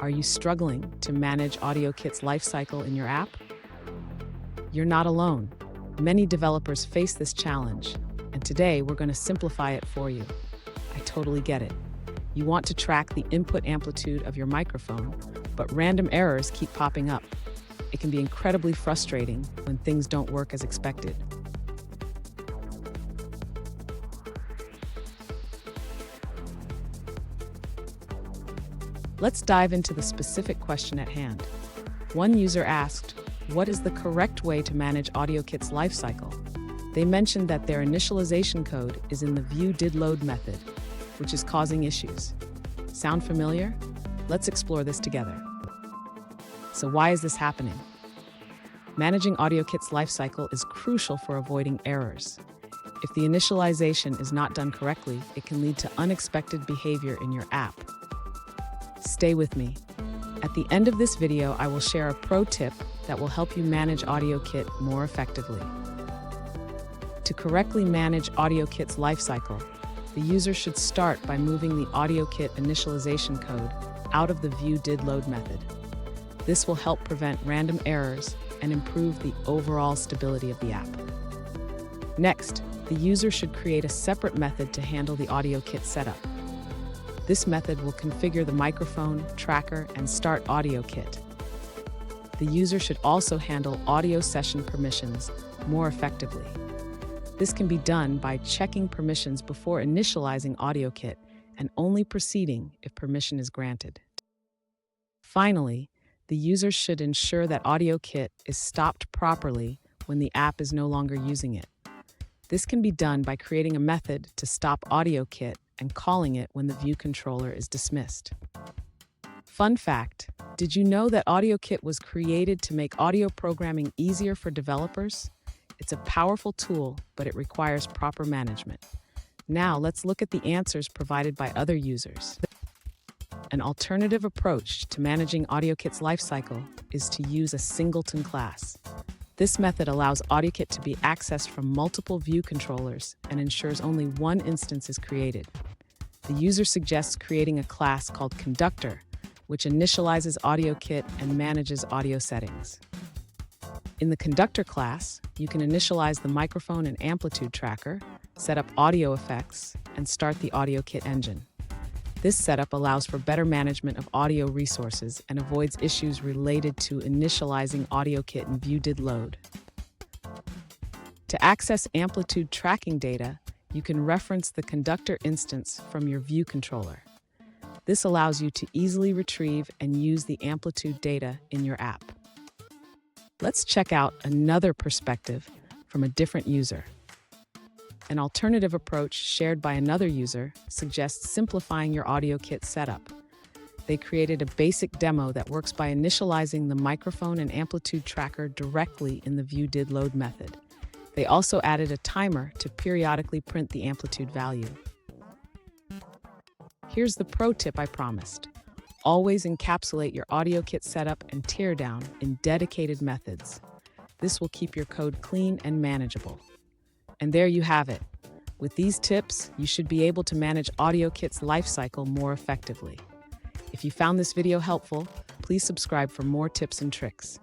Are you struggling to manage AudioKit's lifecycle in your app? You're not alone. Many developers face this challenge, and today we're going to simplify it for you. I totally get it. You want to track the input amplitude of your microphone, but random errors keep popping up. It can be incredibly frustrating when things don't work as expected. Let's dive into the specific question at hand. One user asked, what is the correct way to manage AudioKit's lifecycle? They mentioned that their initialization code is in the viewDidLoad method, which is causing issues. Sound familiar? Let's explore this together. So why is this happening? Managing AudioKit's lifecycle is crucial for avoiding errors. If the initialization is not done correctly, it can lead to unexpected behavior in your app. Stay with me. At the end of this video, I will share a pro tip that will help you manage AudioKit more effectively. To correctly manage AudioKit's lifecycle, the user should start by moving the AudioKit initialization code out of the viewDidLoad method. This will help prevent random errors and improve the overall stability of the app. Next, the user should create a separate method to handle the AudioKit setup. This method will configure the microphone, tracker, and start AudioKit. The user should also handle audio session permissions more effectively. This can be done by checking permissions before initializing AudioKit and only proceeding if permission is granted. Finally, the user should ensure that AudioKit is stopped properly when the app is no longer using it. This can be done by creating a method to stop AudioKit and calling it when the view controller is dismissed. Fun fact, did you know that AudioKit was created to make audio programming easier for developers? It's a powerful tool, but it requires proper management. Now let's look at the answers provided by other users. An alternative approach to managing AudioKit's lifecycle is to use a singleton class. This method allows AudioKit to be accessed from multiple view controllers and ensures only one instance is created. The user suggests creating a class called Conductor, which initializes AudioKit and manages audio settings. In the Conductor class, you can initialize the microphone and amplitude tracker, set up audio effects, and start the AudioKit engine. This setup allows for better management of audio resources and avoids issues related to initializing AudioKit in viewDidLoad. To access amplitude tracking data, you can reference the Conductor instance from your view controller. This allows you to easily retrieve and use the amplitude data in your app. Let's check out another perspective from a different user. An alternative approach shared by another user suggests simplifying your AudioKit setup. They created a basic demo that works by initializing the microphone and amplitude tracker directly in the viewDidLoad method. They also added a timer to periodically print the amplitude value. Here's the pro tip I promised. Always encapsulate your AudioKit setup and teardown in dedicated methods. This will keep your code clean and manageable. And there you have it. With these tips, you should be able to manage AudioKit's lifecycle more effectively. If you found this video helpful, please subscribe for more tips and tricks.